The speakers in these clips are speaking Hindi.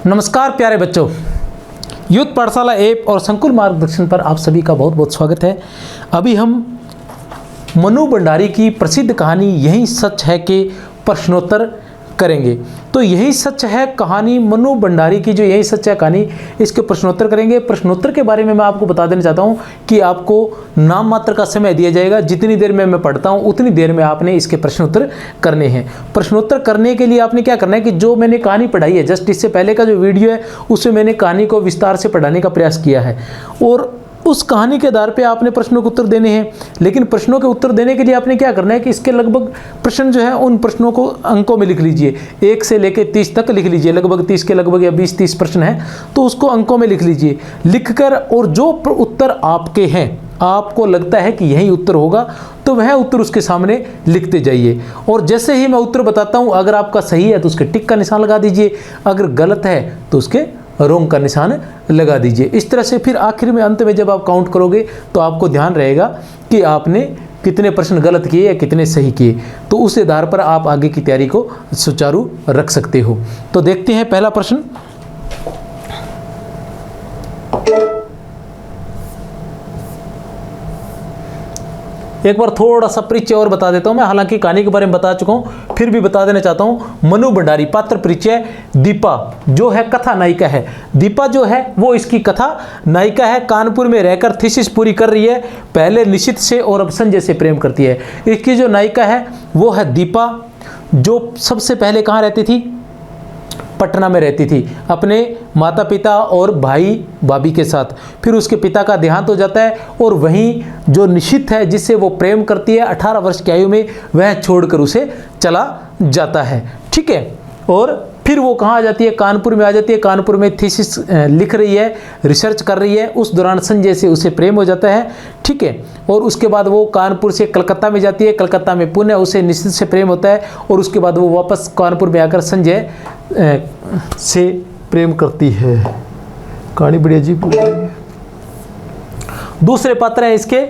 नमस्कार प्यारे बच्चों, यूथ पाठशाला ऐप और संकुल मार्गदर्शन पर आप सभी का बहुत बहुत स्वागत है। अभी हम मनु भंडारी की प्रसिद्ध कहानी यही सच है कि प्रश्नोत्तर करेंगे। तो यही सच है कहानी, मनु भंडारी की जो यही सच है कहानी, इसके प्रश्नोत्तर करेंगे। प्रश्नोत्तर के बारे में मैं आपको बता देना चाहता हूँ कि आपको नाम मात्र का समय दिया जाएगा। जितनी देर में मैं पढ़ता हूँ उतनी देर में आपने इसके प्रश्नोत्तर करने हैं। प्रश्नोत्तर करने के लिए आपने क्या करना है कि जो मैंने कहानी पढ़ाई है, जस्ट इससे पहले का जो वीडियो है उसमें मैंने कहानी को विस्तार से पढ़ाने का प्रयास किया है और उस कहानी के आधार पे आपने प्रश्नों के उत्तर देने हैं। लेकिन प्रश्नों के उत्तर देने के लिए आपने क्या करना है कि इसके लगभग प्रश्न जो है उन प्रश्नों को अंकों में लिख लीजिए। 1 से लेकर 30 तक लिख लीजिए, लगभग 30 के लगभग या 20-30 प्रश्न हैं तो उसको अंकों में लिख लीजिए। लिखकर और जो उत्तर आपके हैं, आपको लगता है कि यही उत्तर होगा तो वह उत्तर उसके सामने लिखते जाइए। और जैसे ही मैं उत्तर बताता हूँ, अगर आपका सही है तो उसके टिक का निशान लगा दीजिए, अगर गलत है तो उसके रोंग का निशान लगा दीजिए। इस तरह से फिर आखिर में, अंत में जब आप काउंट करोगे तो आपको ध्यान रहेगा कि आपने कितने प्रश्न गलत किए या कितने सही किए। तो उस आधार पर आप आगे की तैयारी को सुचारू रख सकते हो। तो देखते हैं पहला प्रश्न। एक बार थोड़ा सा परिचय और बता देता हूं मैं, हालांकि कहानी के बारे में बता चुका हूं, फिर भी बता देना चाहता हूं। मनु भंडारी, पात्र परिचय। दीपा जो है कथा नायिका है। दीपा जो है वो इसकी कथा नायिका है। कानपुर में रहकर थीसिस पूरी कर रही है। पहले निशित से और अब संजय से प्रेम करती है। इसकी जो नायिका है वो है दीपा, जो सबसे पहले कहाँ रहती थी? पटना में रहती थी अपने माता पिता और भाई भाभी के साथ। फिर उसके पिता का देहांत हो जाता है और वहीं जो निशित है जिससे वो प्रेम करती है 18 वर्ष की आयु में, वह छोड़कर उसे चला जाता है। ठीक है, और फिर वो कहाँ आ जाती है? कानपुर में आ जाती है। कानपुर में थीसिस लिख रही है, रिसर्च कर रही है। उस दौरान संजय से उसे प्रेम हो जाता है। ठीक है, और उसके बाद वो कानपुर से कलकत्ता में जाती है। कलकत्ता में पुनः उसे निशित से प्रेम होता है और उसके बाद वो वापस कानपुर में आकर संजय से प्रेम करती है। कहानी बड़ी अजीब लग रही है। दूसरे पात्र हैं इसके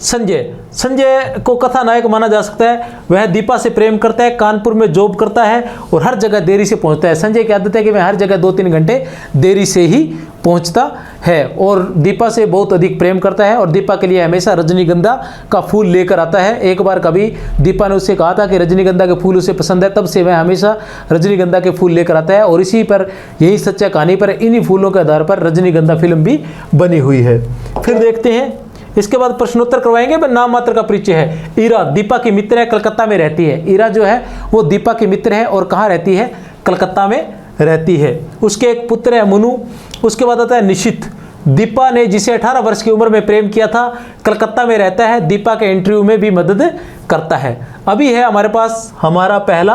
संजय। संजय को कथा नायक माना जा सकता है। वह दीपा से प्रेम करता है, कानपुर में जॉब करता है और हर जगह देरी से पहुंचता है। संजय की आदत है कि वह हर जगह 2-3 घंटे देरी से ही पहुंचता है और दीपा से बहुत अधिक प्रेम करता है और दीपा के लिए हमेशा रजनीगंधा का फूल लेकर आता है। एक बार कभी दीपा ने उससे कहा था कि रजनीगंधा के फूल उसे पसंद है, तब से वह हमेशा रजनीगंधा के फूल लेकर आता है और इसी पर, यही सच्चा कहानी पर, इन्हीं फूलों के आधार पर रजनीगंधा फिल्म भी बनी हुई है। फिर देखते हैं इसके बाद प्रश्नोत्तर करवाएंगे। नाम मात्र का परिचय है। ईरा दीपा की मित्र है, कलकत्ता में रहती है। ईरा जो है वो दीपा की मित्र है और कहाँ रहती है? कलकत्ता में रहती है। उसके एक पुत्र है मनु। उसके बाद आता है निशित। दीपा ने जिसे 18 वर्ष की उम्र में प्रेम किया था, कलकत्ता में रहता है। दीपा के इंटरव्यू में भी मदद करता है। अभी है हमारे पास हमारा पहला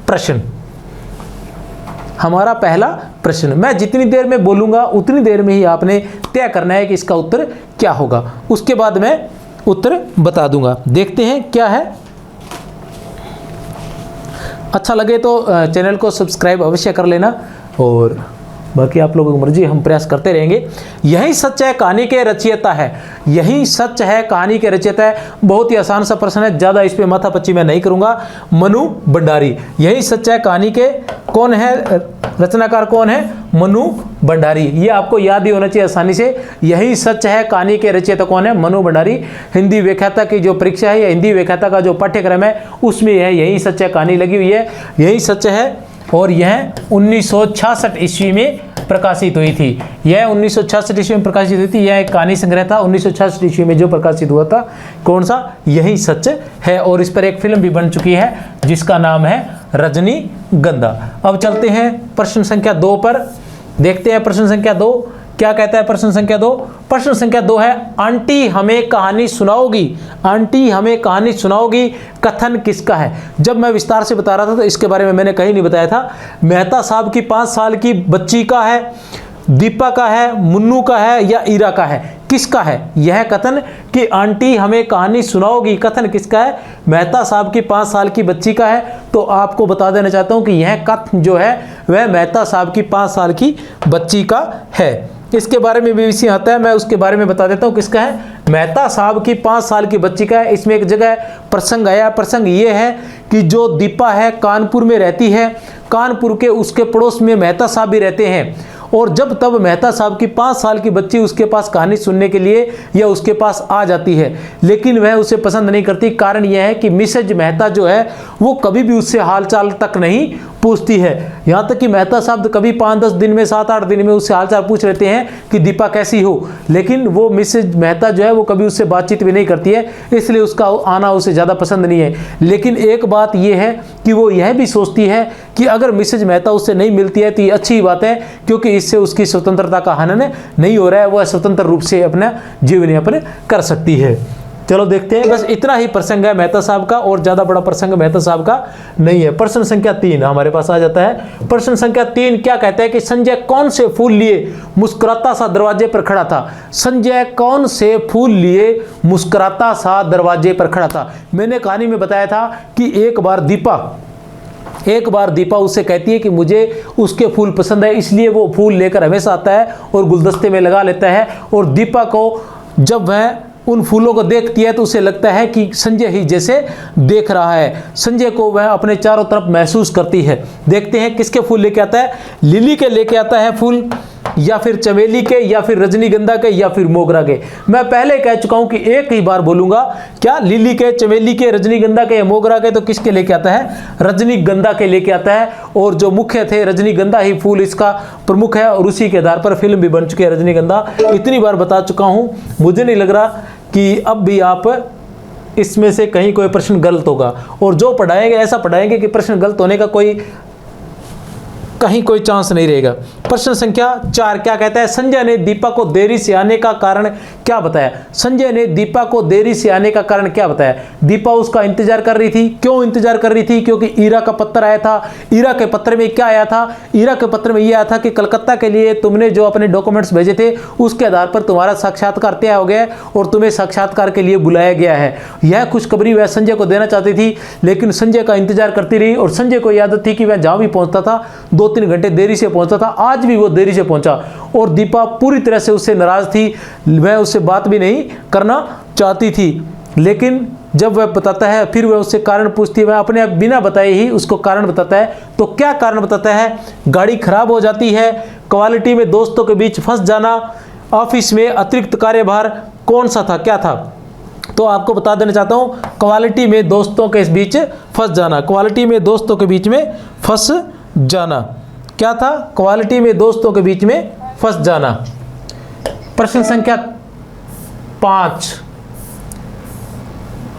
प्रश्न। हमारा पहला प्रश्न, मैं जितनी देर में बोलूंगा उतनी देर में ही आपने तय करना है कि इसका उत्तर क्या होगा। उसके बाद मैं उत्तर बता दूंगा। देखते हैं क्या है। अच्छा लगे तो चैनल को सब्सक्राइब अवश्य कर लेना और बाकी आप लोगों की मर्जी, हम प्रयास करते रहेंगे। यही सच है कहानी के रचयिता है। यही सच है कहानी के रचयिता है। बहुत ही आसान सा प्रश्न है, ज़्यादा इस पे माथापच्ची मैं नहीं करूंगा। मनु भंडारी, यही सच है कहानी के कौन है? रचनाकार कौन है? मनु भंडारी। ये आपको याद ही होना चाहिए आसानी से। यही सच है कहानी के रचयिता कौन है? मनु भंडारी। हिंदी व्याख्याता की जो परीक्षा है या हिंदी व्याख्याता का जो पाठ्यक्रम है उसमें यही सच है कहानी लगी हुई है। यही सच है और यह 1966 ईस्वी में प्रकाशित हुई थी। यह 1966 ईस्वी में प्रकाशित हुई थी। यह एक कहानी संग्रह था 1966 ईस्वी में जो प्रकाशित हुआ था। कौन सा? यही सच है। और इस पर एक फिल्म भी बन चुकी है जिसका नाम है रजनीगंधा। अब चलते हैं प्रश्न संख्या 2 पर। देखते हैं प्रश्न संख्या 2 क्या कहता है। प्रश्न संख्या 2, प्रश्न संख्या 2 है, आंटी हमें कहानी सुनाओगी। आंटी हमें कहानी सुनाओगी, कथन किसका है? जब मैं विस्तार से बता रहा था तो इसके बारे में मैंने कहीं नहीं बताया था। मेहता साहब की 5 साल की बच्ची का है, दीपा का है, मुन्नू का है या ईरा का है? किसका है यह कथन कि आंटी हमें कहानी सुनाओगी? कथन किसका है? मेहता साहब की 5 साल की बच्ची का है। तो आपको बता देना चाहता हूं कि यह कथन जो है वह मेहता साहब की 5 साल की बच्ची का है। इसके बारे में बीबीसी आता है, मैं उसके बारे में बता देता हूँ किसका है। मेहता साहब की 5 साल की बच्ची का है। इसमें एक जगह प्रसंग आया, प्रसंग ये है कि जो दीपा है कानपुर में रहती है, कानपुर के उसके पड़ोस में मेहता साहब भी रहते हैं, और जब तब मेहता साहब की 5 साल की बच्ची उसके पास कहानी सुनने के लिए या उसके पास आ जाती है, लेकिन वह उसे पसंद नहीं करती। कारण यह है कि मिसेज मेहता जो है वो कभी भी उससे हालचाल तक नहीं पूछती है। यहाँ तक कि मेहता साहब कभी 5-10 दिन में, 7-8 दिन में उससे हालचाल पूछ लेते हैं कि दीपा कैसी हो, लेकिन वो मिसेज मेहता जो है वो कभी उससे बातचीत भी नहीं करती है, इसलिए उसका आना उसे ज़्यादा पसंद नहीं है। लेकिन एक बात यह है कि वो यह भी सोचती है कि अगर मिसेज मेहता उससे नहीं मिलती है तो ये अच्छी बात है, क्योंकि इससे उसकी स्वतंत्रता का हनन नहीं हो रहा है, वह स्वतंत्र रूप से अपना जीवन यापन कर सकती है। चलो देखते हैं, बस इतना ही प्रसंग है मेहता साहब का, और ज़्यादा बड़ा प्रसंग मेहता साहब का नहीं है। प्रश्न संख्या 3 हमारे पास आ जाता है। प्रश्न संख्या 3 क्या कहता है कि संजय कौन से फूल लिए मुस्कुराता सा दरवाजे पर खड़ा था। संजय कौन से फूल लिए मुस्कुराता सा दरवाजे पर खड़ा था। मैंने कहानी में बताया था कि एक बार दीपा उससे कहती है कि मुझे उसके फूल पसंद है, इसलिए वो फूल लेकर हमेशा आता है और गुलदस्ते में लगा लेता है, और दीपा को जब वह उन फूलों को देखती है तो उसे लगता है कि संजय ही जैसे देख रहा है। संजय को वह अपने चारों तरफ महसूस करती है। देखते हैं किसके फूल लेके आता है। लिली के लेके आता है फूल, या फिर चमेली के, या फिर रजनीगंधा के, या फिर मोगरा के। मैं पहले कह चुका हूं कि एक ही बार बोलूंगा, क्या लिली के, चमेली के, रजनीगंधा के या मोगरा के, तो किसके लेके आता है, रजनीगंधा के लेके आता है। और जो मुख्य थे रजनीगंधा ही फूल इसका प्रमुख है, और उसी के आधार पर फिल्म भी बन चुकी है रजनीगंधा। इतनी बार बता चुका हूं, मुझे नहीं लग रहा कि अब भी आप इसमें से कहीं कोई प्रश्न गलत होगा, और जो पढ़ाएंगे ऐसा पढ़ाएंगे कि प्रश्न गलत होने का कहीं कोई चांस नहीं रहेगा। प्रश्न संख्या 4 क्या कहता है, संजय ने दीपा को देरी से आने का कारण क्या बताया। संजय ने दीपा को देरी से आने का कारण क्या बताया। दीपा उसका इंतजार कर रही थी। क्यों इंतजार कर रही थी, क्योंकि ईरा का पत्र आया था। ईरा के पत्र में क्या आया था, ईरा के पत्र में यह आया था कि कलकत्ता के लिए तुमने जो अपने डॉक्यूमेंट्स भेजे थे उसके आधार पर तुम्हारा साक्षात्कार तय हो गया और तुम्हें साक्षात्कार के लिए बुलाया गया है। यह खुशखबरी वह संजय को देना चाहती थी, लेकिन संजय का इंतजार करती रही, और संजय को आदत थी कि वह जहां भी पहुंचता था 2-3 घंटे देरी से पहुंचता था। आज भी वो देरी से पहुंचा, और दीपा पूरी तरह से उससे नाराज थी, वह उससे बात भी नहीं करना चाहती थी। लेकिन जब वह बताता है, फिर वह उससे कारण पूछती है, वह अपने आप बिना बताए ही उसको कारण बताता है। तो क्या कारण बताता है, गाड़ी खराब हो जाती है, क्वालिटी में दोस्तों के बीच फंस जाना, ऑफिस में अतिरिक्त कार्यभार, कौन सा था, क्या था। तो आपको बता देना चाहता हूं, क्वालिटी में दोस्तों के बीच फंस जाना, क्वालिटी में दोस्तों के बीच में फंस जाना, क्या था, क्वालिटी में दोस्तों के बीच में फंस जाना। प्रश्न संख्या 5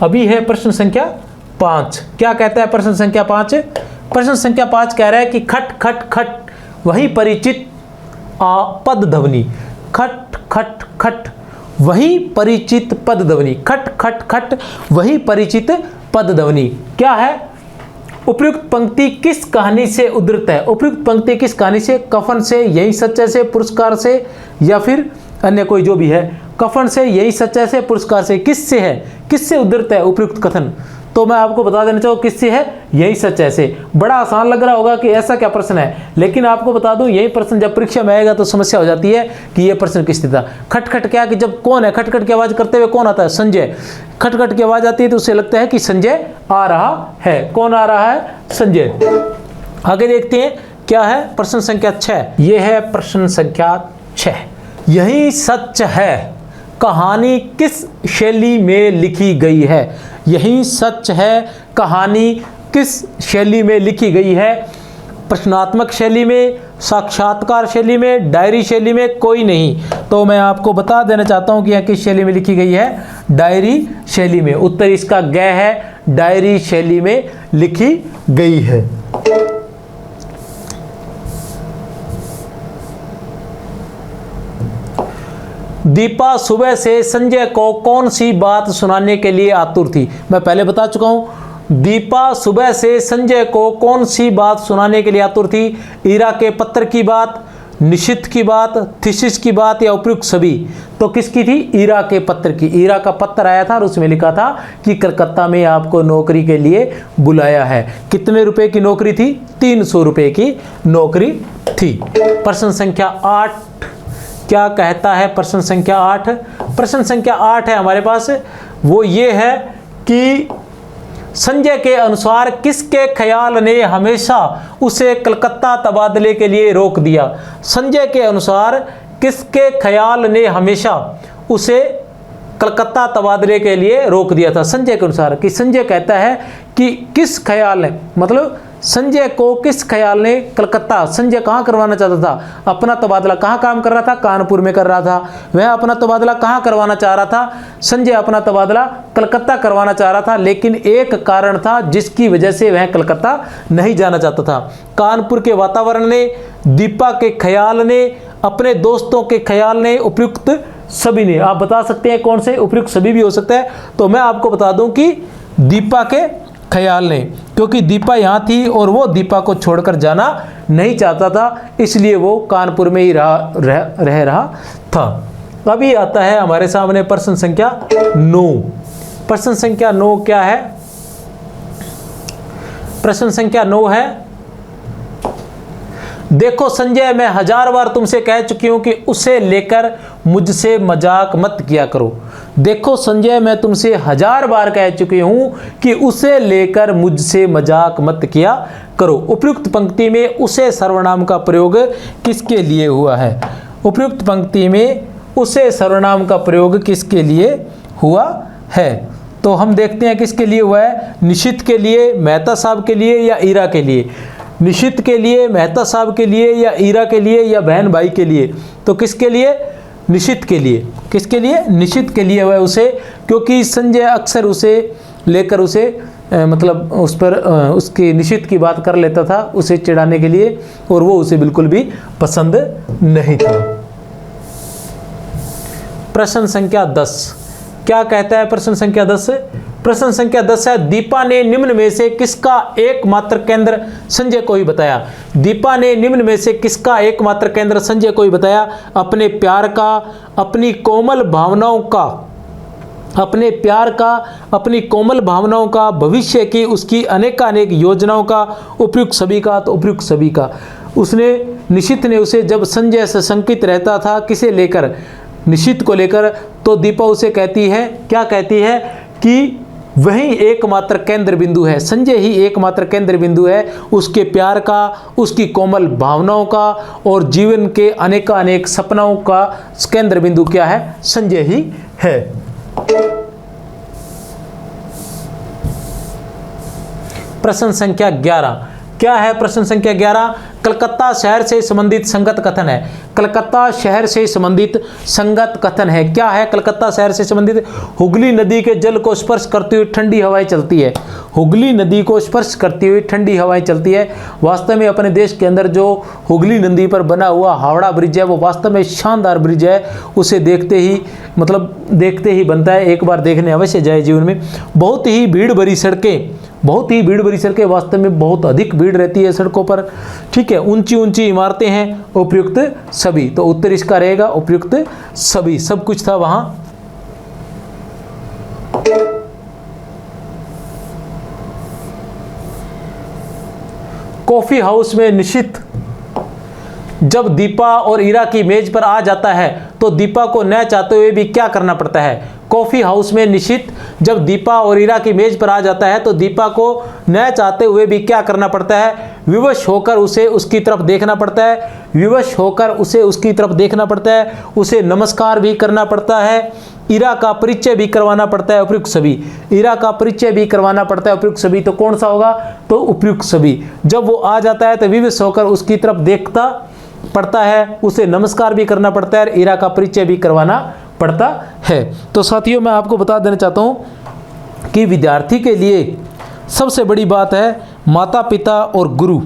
अभी है। प्रश्न संख्या 5 क्या कहता है, प्रश्न संख्या 5, प्रश्न संख्या 5 कह रहा है कि खट खट खट वही परिचित पद ध्वनि, खट खट खट वही परिचित पद ध्वनि, खट खट खट वही परिचित पद ध्वनि क्या है। उपयुक्त पंक्ति किस कहानी से उद्धृत है। उपयुक्त पंक्ति किस कहानी से, कफन से, यही सच्चाई से, पुरस्कार से, या फिर अन्य कोई जो भी है। कफन से, यही सच्चाई से, पुरस्कार से, किससे है, किससे उद्धृत है उपयुक्त कथन। तो मैं आपको बता देना चाहूँ किससे है, यही सच्चाई से। बड़ा आसान लग रहा होगा कि ऐसा क्या प्रश्न है, लेकिन आपको बता दूं यही प्रश्न जब परीक्षा में आएगा तो समस्या हो जाती है कि यह प्रश्न किससे था। खटखट क्या कि जब कौन है, खटखट की आवाज करते हुए कौन आता है, संजय। खटखट की आवाज आती है तो उसे लगता है कि संजय आ रहा है। कौन आ रहा है, संजय। आगे देखते हैं क्या है, प्रश्न संख्या 6। यह है प्रश्न संख्या 6। यही सच है कहानी किस शैली में लिखी गई है। यही सच है कहानी किस शैली में लिखी गई है। प्रश्नात्मक शैली में, साक्षात्कार शैली में, डायरी शैली में, कोई नहीं। तो मैं आपको बता देना चाहता हूं कि यह किस शैली में लिखी गई है, डायरी शैली में। उत्तर इसका ग है, डायरी शैली में लिखी गई है। दीपा सुबह से संजय को कौन सी बात सुनाने के लिए आतुर थी। मैं पहले बता चुका हूं, दीपा सुबह से संजय को कौन सी बात सुनाने के लिए आतुर थी। ईरा के पत्र की बात, निशित की बात, थीसिस की बात, या उपयुक्त सभी। तो किसकी थी, ईरा के पत्र की। ईरा का पत्र आया था और उसमें लिखा था कि कलकत्ता में आपको नौकरी के लिए बुलाया है। कितने रुपए की नौकरी थी, 300 रुपए की नौकरी थी। प्रश्न संख्या 8 क्या कहता है प्रश्न संख्या 8? प्रश्न संख्या 8 है हमारे पास, वो ये है कि संजय के अनुसार किसके ख्याल ने हमेशा उसे कलकत्ता तबादले के लिए रोक दिया? संजय के अनुसार किसके ख्याल ने हमेशा उसे कलकत्ता तबादले के लिए रोक दिया था? संजय के अनुसार, कि संजय कहता है कि किस ख्याल ने, मतलब संजय को किस ख्याल ने कलकत्ता, संजय कहाँ करवाना चाहता था अपना तबादला? कहाँ काम कर रहा था? कानपुर में कर रहा था। वह अपना तबादला कहाँ करवाना चाह रहा था? संजय अपना तबादला कलकत्ता करवाना चाह रहा था, लेकिन एक कारण था जिसकी वजह से वह कलकत्ता नहीं जाना चाहता था। कानपुर के वातावरण ने, दीपा के ख्याल ने, अपने दोस्तों के ख्याल ने, उपयुक्त सभी ने। आप बता सकते हैं कौन से? उपयुक्त सभी भी हो सकता है। तो मैं आपको बता दूं कि दीपा के ख्याल ने, क्योंकि दीपा यहाँ थी और वो दीपा को छोड़कर जाना नहीं चाहता था, इसलिए वो कानपुर में ही रह रहा था। अभी आता है हमारे सामने प्रश्न संख्या 9। प्रश्न संख्या 9 क्या है? प्रश्न संख्या 9 है, देखो संजय, मैं 1000 बार तुमसे कह चुकी हूं कि उसे लेकर मुझसे मजाक मत किया करो। देखो संजय, मैं तुमसे 1000 बार कह चुकी हूं कि उसे लेकर मुझसे मजाक मत किया करो। उपयुक्त पंक्ति में उसे सर्वनाम का प्रयोग किसके लिए हुआ है? उपयुक्त पंक्ति में उसे सर्वनाम का प्रयोग किसके लिए हुआ है? तो हम देखते हैं किसके लिए हुआ है। निशित के लिए, मेहता साहब के लिए या ईरा के लिए? निशित के लिए, मेहता साहब के लिए या ईरा के लिए या बहन भाई के लिए? तो किसके लिए? निशित के लिए। किसके लिए? निशित के लिए हुआ है उसे, क्योंकि संजय अक्सर उसे लेकर उसे मतलब उस पर उसकी निशित की बात कर लेता था उसे चिढ़ाने के लिए, और वो उसे बिल्कुल भी पसंद नहीं था। प्रश्न संख्या 10 क्या कहता है? प्रश्न संख्या 10, प्रश्न संख्या 10 है, दीपा ने निम्न में से किसका एकमात्र केंद्र संजय को ही बताया? दीपा ने निम्न में से किसका एकमात्र केंद्र संजय को ही बताया? अपने प्यार का, अपनी कोमल भावनाओं का, अपने प्यार का, अपनी कोमल भावनाओं का, भविष्य की उसकी अनेकानेक योजनाओं का, उपयुक्त सभी का। तो उपयुक्त सभी का उसने, निशित ने उसे जब संजय से शंकित रहता था किसे लेकर? निशित को लेकर, तो दीपा उसे कहती है, क्या कहती है? कि वही एकमात्र केंद्र बिंदु है, संजय ही एकमात्र केंद्र बिंदु है उसके प्यार का, उसकी कोमल भावनाओं का और जीवन के अनेकानेक सपनों का केंद्र बिंदु क्या है? संजय ही है। प्रश्न संख्या 11 क्या है? प्रश्न संख्या 11, कलकत्ता शहर से संबंधित संगत कथन है। कलकत्ता शहर से संबंधित संगत कथन है। क्या है कलकत्ता शहर से संबंधित? हुगली नदी के जल को स्पर्श करती हुई ठंडी हवाएं चलती है। हुगली नदी को स्पर्श करती हुई ठंडी हवाएं चलती है। वास्तव में अपने देश के अंदर जो हुगली नदी पर बना हुआ हावड़ा ब्रिज है वो वास्तव में शानदार ब्रिज है। उसे देखते ही मतलब देखते ही बनता है, एक बार देखने अवश्य जाए जीवन में। बहुत ही भीड़ भरी सड़कें, बहुत ही भीड़ भरी सड़कें, वास्तव में बहुत अधिक भीड़ रहती है सड़कों पर। ठीक है, ऊंची ऊंची इमारतें हैं, उपयुक्त सभी। तो उत्तर इसका रहेगा उपयुक्त सभी, सब कुछ था वहां। कॉफी हाउस में निशित जब दीपा और ईरा की मेज पर आ जाता है तो दीपा को न चाहते हुए भी क्या करना पड़ता है? कॉफी हाउस में निशित जब दीपा और ईरा की मेज पर आ जाता है तो दीपा को न चाहते हुए भी क्या करना पड़ता है? विवश होकर उसे उसकी तरफ देखना पड़ता है। विवश होकर उसे उसकी तरफ देखना पड़ता है। उसे नमस्कार भी करना पड़ता है। ईरा का परिचय भी करवाना पड़ता है, उपयुक्त सभी। ईरा का परिचय भी करवाना पड़ता है, उपयुक्त सभी। तो कौन सा होगा? तो उपयुक्त सभी। जब वो आ जाता है तो विवश होकर उसकी तरफ देखता पड़ता है, उसे नमस्कार भी करना पड़ता है, ईरा का परिचय भी करवाना पड़ता है। तो साथियों, मैं आपको बता देना चाहता हूं कि विद्यार्थी के लिए सबसे बड़ी बात है माता पिता और गुरु।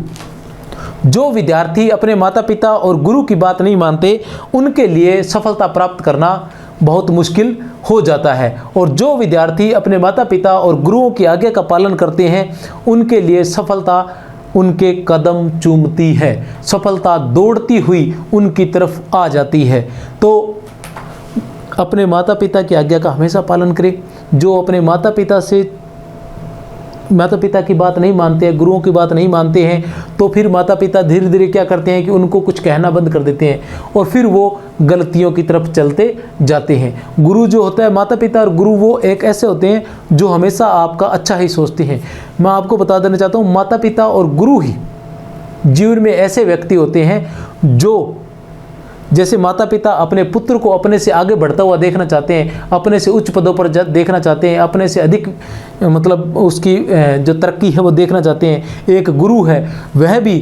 जो विद्यार्थी अपने माता पिता और गुरु की बात नहीं मानते उनके लिए सफलता प्राप्त करना बहुत मुश्किल हो जाता है, और जो विद्यार्थी अपने माता पिता और गुरुओं की आज्ञा का पालन करते हैं उनके लिए सफलता उनके कदम चूमती है, सफलता दौड़ती हुई उनकी तरफ आ जाती है। तो अपने माता पिता की आज्ञा का हमेशा पालन करें। जो अपने माता पिता की बात नहीं मानते हैं, गुरुओं की बात नहीं मानते हैं, तो फिर माता पिता धीरे धीरे क्या करते हैं कि उनको कुछ कहना बंद कर देते हैं, और फिर वो गलतियों की तरफ चलते जाते हैं। गुरु जो होता है, माता पिता और गुरु, वो एक ऐसे होते हैं जो हमेशा आपका अच्छा ही सोचते हैं। मैं आपको बता देना चाहता हूँ, माता पिता और गुरु ही जीवन में ऐसे व्यक्ति होते हैं जो, जैसे माता पिता अपने पुत्र को अपने से आगे बढ़ता हुआ देखना चाहते हैं, अपने से उच्च पदों पर देखना चाहते हैं, अपने से अधिक मतलब उसकी जो तरक्की है वो देखना चाहते हैं। एक गुरु है, वह भी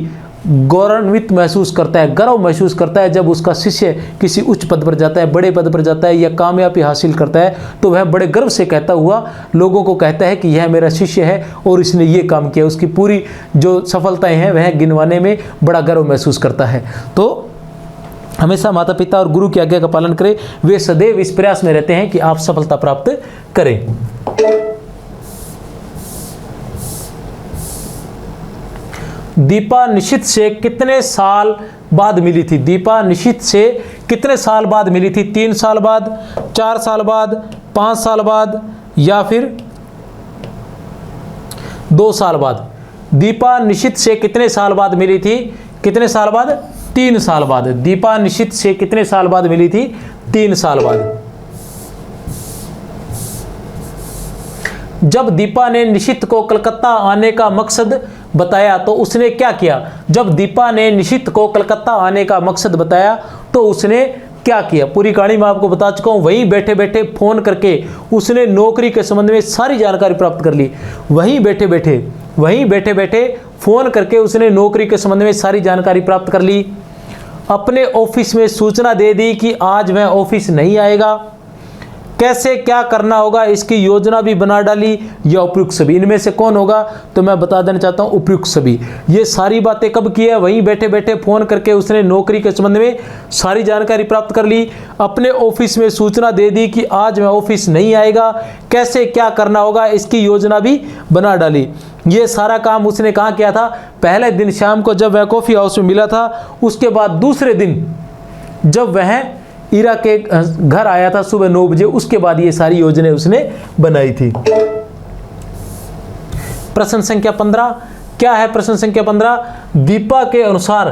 गौरवान्वित महसूस करता है, गर्व महसूस करता है जब उसका शिष्य किसी उच्च पद पर जाता है, बड़े पद पर जाता है या कामयाबी हासिल करता है, तो वह बड़े गर्व से कहता हुआ लोगों को कहता है कि यह मेरा शिष्य है और इसने ये काम किया। उसकी पूरी जो सफलताएं हैं वह गिनवाने में बड़ा गर्व महसूस करता है। तो हमेशा माता पिता और गुरु की आज्ञा का पालन करें। वे सदैव इस प्रयास में रहते हैं कि आप सफलता प्राप्त करें। दीपा निशित से कितने साल बाद मिली थी? दीपा निशित से कितने साल बाद मिली थी? 3 साल बाद, 4 साल बाद, 5 साल बाद या फिर 2 साल बाद? दीपा निशित से कितने साल बाद मिली थी? कितने साल बाद? 3 साल बाद। दीपा निशित से कितने साल बाद मिली थी? 3 साल बाद। जब दीपा ने निशित को कलकत्ता आने का मकसद बताया तो उसने क्या किया? जब दीपा ने निशित को कलकत्ता आने का मकसद बताया तो उसने क्या किया? पूरी कहानी मैं आपको बता चुका हूँ। वहीं बैठे बैठे फ़ोन करके उसने नौकरी के संबंध में सारी जानकारी प्राप्त कर ली। वहीं बैठे बैठे फ़ोन करके उसने नौकरी के संबंध में सारी जानकारी प्राप्त कर ली। अपने ऑफिस में सूचना दे दी कि आज वह ऑफिस नहीं आएगा। कैसे क्या करना होगा इसकी योजना भी बना डाली। या उपयुक्त सभी, इनमें से कौन होगा? तो मैं बता देना चाहता हूँ उपयुक्त सभी। ये सारी बातें कब की है? वहीं बैठे बैठे फ़ोन करके उसने नौकरी के संबंध में सारी जानकारी प्राप्त कर ली। अपने ऑफिस में सूचना दे दी कि आज वह ऑफिस नहीं आएगा। कैसे क्या करना होगा इसकी योजना भी बना डाली। ये सारा काम उसने कहाँ किया था? पहले दिन शाम को जब वह कॉफ़ी हाउस में मिला था, उसके बाद दूसरे दिन जब वह ईरा के घर आया था सुबह 9 बजे, उसके बाद ये सारी योजनाएं उसने बनाई थी। प्रश्न संख्या 15 क्या है? प्रश्न संख्या 15, दीपा के अनुसार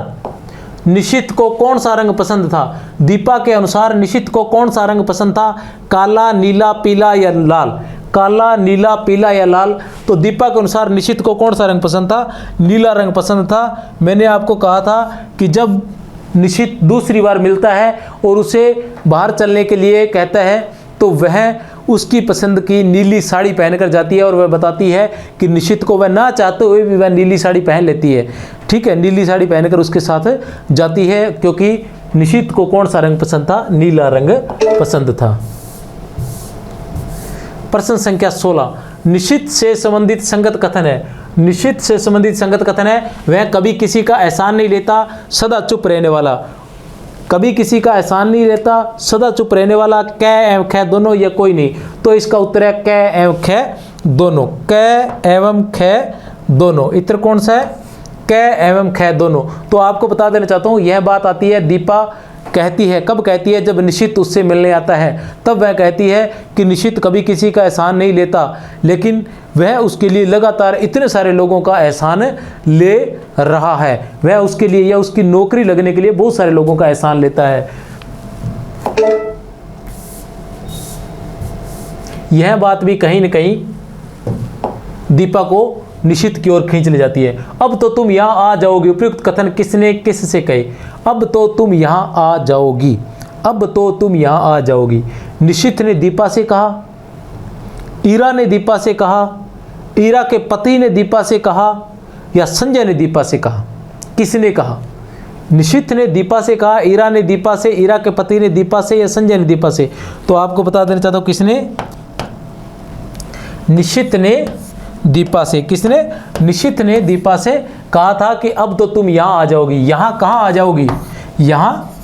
निशित को कौन सा रंग पसंद था? दीपा के अनुसार निशित को कौन सा रंग पसंद था? काला, नीला, पीला या लाल? काला, नीला, पीला या लाल? तो दीपा के अनुसार निशित को कौन सा रंग पसंद था? नीला रंग पसंद था। मैंने आपको कहा था कि जब निशित दूसरी बार मिलता है और उसे बाहर चलने के लिए कहता है तो वह उसकी पसंद की नीली साड़ी पहनकर जाती है और वह बताती है कि निशित को वह ना चाहते हुए भी वह नीली साड़ी पहन लेती है। ठीक है, नीली साड़ी पहनकर उसके साथ जाती है क्योंकि निशित को कौन सा रंग पसंद था? नीला रंग पसंद था। प्रश्न संख्या 16, निशित से संबंधित संगत कथन है। निशित से संबंधित संगत कथन है, वह कभी किसी का एहसान नहीं लेता, सदा चुप रहने वाला। कभी किसी का एहसान नहीं लेता, सदा चुप रहने वाला। कै एवं ख दोनों या कोई नहीं? तो इसका उत्तर है कै एवं ख दोनों। कै एवं ख दोनों। उत्तर कौन सा है? कै एवं ख दोनों। तो आपको बता देना चाहता हूँ, यह बात आती है, दीपा कहती है, कब कहती है? जब निशित उससे मिलने आता है तब वह कहती है कि निशित कभी किसी का एहसान नहीं लेता, लेकिन वह उसके लिए लगातार इतने सारे लोगों का एहसान ले रहा है। वह उसके लिए या उसकी नौकरी लगने के लिए बहुत सारे लोगों का एहसान लेता है। यह बात भी कहीं न कहीं दीपा को निशित की ओर खींच ले जाती है। अब तो तुम यहाँ आ जाओगी। उपयुक्त कथन किसने किससे कहे? अब तो तुम यहाँ आ जाओगी। अब तो तुम यहाँ आ जाओगी। निशित ने दीपा से कहा, ईरा ने दीपा से कहा, ईरा के पति ने दीपा से कहा या संजय ने दीपा से कहा? किसने कहा? निशित ने दीपा से कहा, ईरा ने दीपा से, ईरा के पति ने दीपा से या संजय ने दीपा से? तो आपको बता देना चाहता हूँ किसने? निशित ने दीपा से। किसने? निशित ने दीपा से कहा था कि अब तो तुम यहाँ आ जाओगी। यहाँ कहाँ आ जाओगी? यहाँ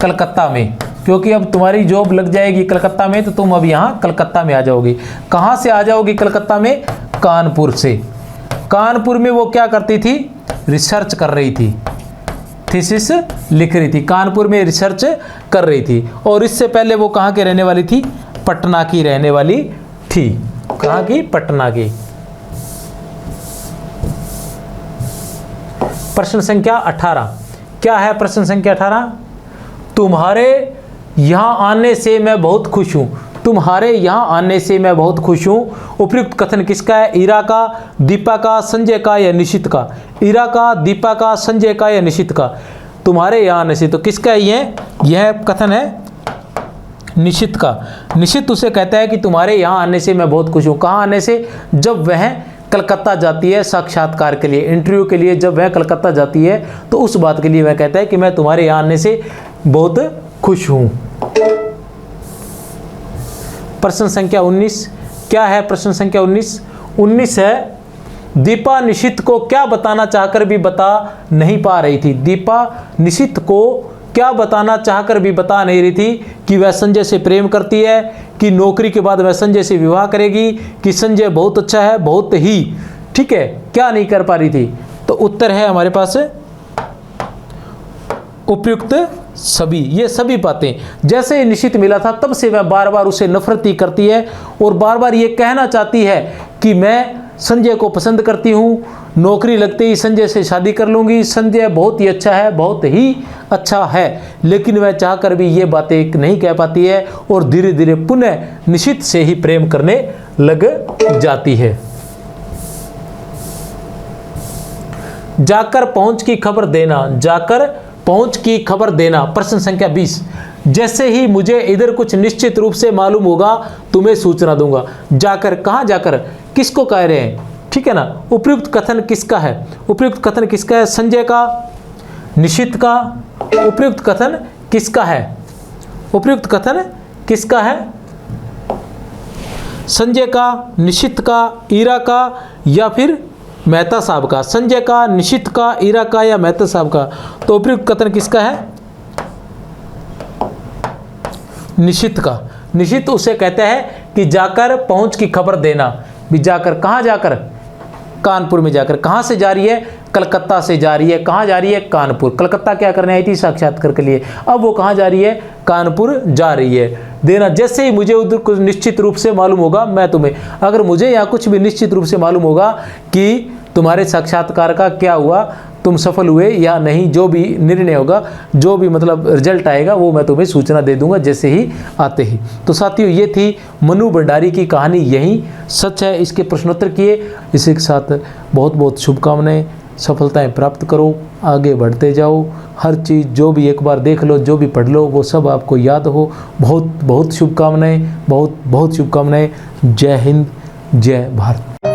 कलकत्ता में, क्योंकि अब तुम्हारी जॉब लग जाएगी कलकत्ता में, तो तुम अब यहाँ कलकत्ता में आ जाओगी। कहाँ से आ जाओगी कलकत्ता में? कानपुर से। कानपुर में वो क्या करती थी? रिसर्च कर रही थी, थीसिस लिख रही थी। कानपुर में रिसर्च कर रही थी। और इससे पहले वो कहाँ के रहने वाली थी? पटना की रहने वाली थी। कहाँ की? पटना की। प्रश्न संख्या 18 क्या है? प्रश्न संख्या 18, तुम्हारे यहाँ आने से मैं बहुत खुश हूँ। तुम्हारे यहाँ आने से मैं बहुत खुश हूँ। उपयुक्त कथन किसका है? इरा का, दीपा का, संजय का या निशित का? इरा का, दीपा का, संजय का या निशित का? तुम्हारे यहाँ आने से, तो किसका है यह कथन है निशित का। निशित उसे कहता है कि तुम्हारे यहाँ आने से मैं बहुत खुश हूँ। कहाँ आने से? जब वह कलकत्ता जाती है साक्षात्कार के लिए, इंटरव्यू के लिए जब वह कलकत्ता जाती है तो उस बात के लिए वह कहता है कि मैं तुम्हारे यहाँ आने से बहुत खुश हूँ। प्रश्न संख्या 19 क्या है? प्रश्न संख्या 19 है, दीपा निशित को क्या बताना चाहकर भी बता नहीं पा रही थी। दीपा निशित को क्या बताना चाहकर भी बता नहीं रही थी कि वह संजय से प्रेम करती है, कि नौकरी के बाद वह संजय से विवाह करेगी, कि संजय बहुत अच्छा है, बहुत ही, ठीक है, क्या नहीं कर पा रही थी? तो उत्तर है हमारे पास उपयुक्त सभी। ये सभी बातें, जैसे ही निशित मिला था तब से वह बार बार उसे नफरत ही करती है और बार बार ये कहना चाहती है कि मैं संजय को पसंद करती हूँ, नौकरी लगते ही संजय से शादी कर लूँगी, संजय बहुत ही अच्छा है, बहुत ही अच्छा है, लेकिन वह चाहकर भी ये बातें नहीं कह पाती है और धीरे धीरे पुनः निशित से ही प्रेम करने लग जाती है। जाकर पहुंच की खबर देना, जाकर पहुंच की खबर देना। प्रश्न संख्या 20, जैसे ही मुझे इधर कुछ निश्चित रूप से मालूम होगा तुम्हें सूचना दूंगा। जाकर, कहाँ जाकर, किसको कह रहे हैं? ठीक है ना। उपयुक्त कथन किसका है? उपयुक्त कथन किसका है? संजय का, निशित का। उपयुक्त कथन किसका है? उपयुक्त कथन किसका है? संजय का, निशित का, ईरा का या फिर मेहता साहब का? संजय का, निशित का, ईरा का या मेहता साहब का? तो उपयुक्त कथन किसका है? निशित का। निशित उसे कहता है कि जाकर पहुंच की खबर देना। भी जाकर, कहाँ जाकर? कानपुर में जाकर। कहाँ से जा रही है? कलकत्ता से जा रही है। कहाँ जा रही है? कानपुर। कलकत्ता क्या करने आई थी? साक्षात्कार के लिए। अब वो कहाँ जा रही है? कानपुर जा रही है। देना, जैसे ही मुझे उधर कुछ निश्चित रूप से मालूम होगा मैं तुम्हें, अगर मुझे यहाँ कुछ भी निश्चित रूप से मालूम होगा कि तुम्हारे साक्षात्कार का क्या हुआ, तुम सफल हुए या नहीं, जो भी निर्णय होगा, जो भी मतलब रिजल्ट आएगा, वो मैं तुम्हें सूचना दे दूंगा जैसे ही आते ही। तो साथियों, ये थी मनु भंडारी की कहानी, यही सच है। इसके प्रश्नोत्तर किए, इसी के साथ बहुत बहुत शुभकामनाएं। सफलताएं प्राप्त करो, आगे बढ़ते जाओ। हर चीज़ जो भी एक बार देख लो, जो भी पढ़ लो, वो सब आपको याद हो। बहुत बहुत शुभकामनाएं, बहुत बहुत शुभकामनाएं। जय हिंद, जय भारत।